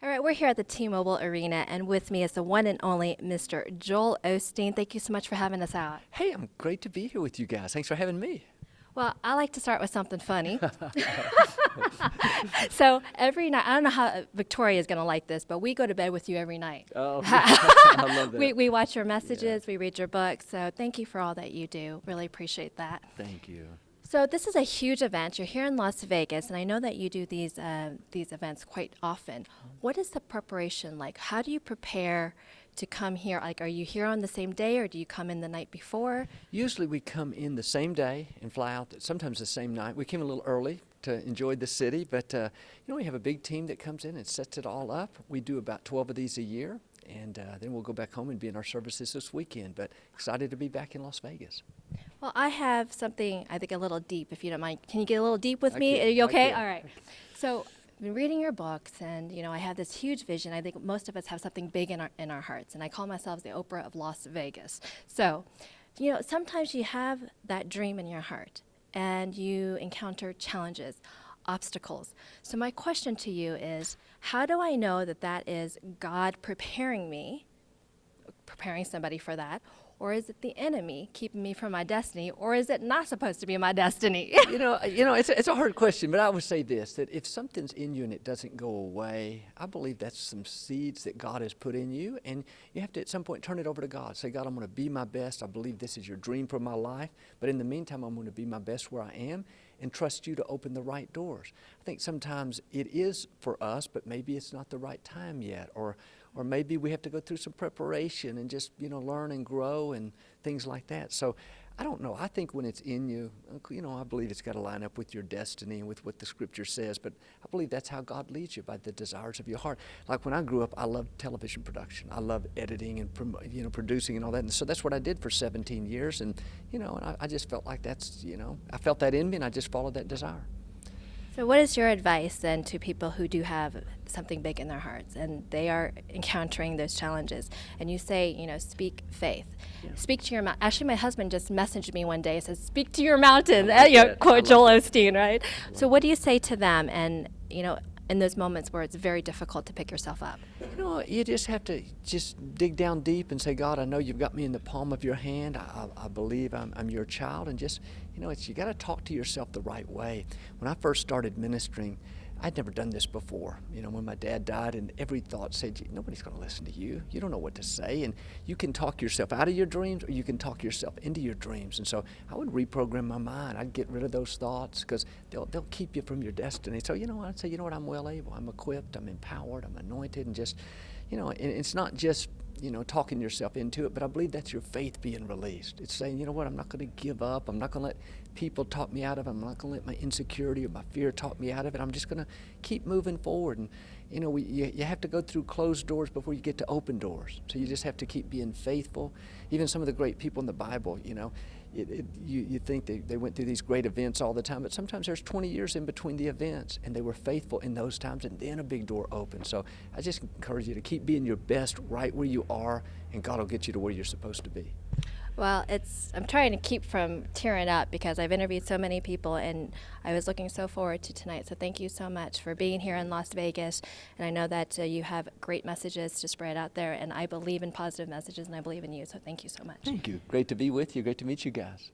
All right, we're here at the T-Mobile Arena, and with me is the one and only Mr. Joel Osteen. Thank you so much for having us out. Hey, I'm great to be here with you guys. Thanks for having me. Well, I like to start with something funny. So every night, I don't know how Victoria is going to like this, but we go to bed with you every night. Oh, I love that. We watch your messages, we read your books, so thank you for all that you do. Really appreciate that. Thank you. So this is a huge event. You're here in Las Vegas, and I know that you do these events quite often. What is the preparation like? How do you prepare to come here? Like, are you here on the same day, or do you come in the night before? Usually we come in the same day and fly out, sometimes the same night. We came a little early to enjoy the city, but we have a big team that comes in and sets it all up. We do about 12 of these a year, and then we'll go back home and be in our services this weekend, but excited to be back in Las Vegas. Well, I have something, I think, a little deep, if you don't mind. Can you get a little deep with me? can, Are you I okay? can. All right. So I've been reading your books, and, I have this huge vision. I think most of us have something big in our hearts, and I call myself the Oprah of Las Vegas. So, sometimes you have that dream in your heart, and you encounter challenges, obstacles. So my question to you is, how do I know that that is God preparing me, preparing somebody for that? Or is it the enemy keeping me from my destiny? Or is it not supposed to be my destiny? It's a hard question, but I would say this, that if something's in you and it doesn't go away, I believe that's some seeds that God has put in you, and you have to at some point turn it over to God. Say, God, I'm going to be my best. I believe this is your dream for my life, but in the meantime, I'm going to be my best where I am and trust you to open the right doors. I think sometimes it is for us, but maybe it's not the right time yet, or maybe we have to go through some preparation and just, learn and grow and things like that. So I don't know. I think when it's in you, I believe it's got to line up with your destiny and with what the Scripture says, but I believe that's how God leads you, by the desires of your heart. Like when I grew up, I loved television production. I loved editing and producing and all that, and so that's what I did for 17 years, and, I just felt like that's, I felt that in me, and I just followed that desire. So what is your advice then to people who do have something big in their hearts and they are encountering those challenges? And you say, speak faith. Yeah. Speak to your mountain. Actually, my husband just messaged me one day and says, speak to your mountain. That. Quote Joel Osteen, right? So what do you say to them and, in those moments where it's very difficult to pick yourself up? You just have to just dig down deep and say, God, I know you've got me in the palm of your hand. I believe I'm your child. And just, you got to talk to yourself the right way. When I first started ministering, I'd never done this before. When my dad died, and every thought said, nobody's going to listen to you. You don't know what to say. And you can talk yourself out of your dreams, or you can talk yourself into your dreams. And so I would reprogram my mind. I'd get rid of those thoughts because they'll keep you from your destiny. So, I'd say, I'm well able. I'm equipped. I'm empowered. I'm anointed. And just, and it's not just, talking yourself into it, but I believe that's your faith being released. It's saying, I'm not going to give up. I'm not going to let people talk me out of it. I'm not going to let my insecurity or my fear talk me out of it. I'm just going to keep moving forward. And, you have to go through closed doors before you get to open doors. So you just have to keep being faithful. Even some of the great people in the Bible, you think they went through these great events all the time, but sometimes there's 20 years in between the events, and they were faithful in those times, and then a big door opened. So I just encourage you to keep being your best right where you are, and God will get you to where you're supposed to be. Well, I'm trying to keep from tearing up because I've interviewed so many people, and I was looking so forward to tonight. So thank you so much for being here in Las Vegas. And I know that you have great messages to spread out there, and I believe in positive messages, and I believe in you. So thank you so much. Thank you. Great to be with you. Great to meet you guys.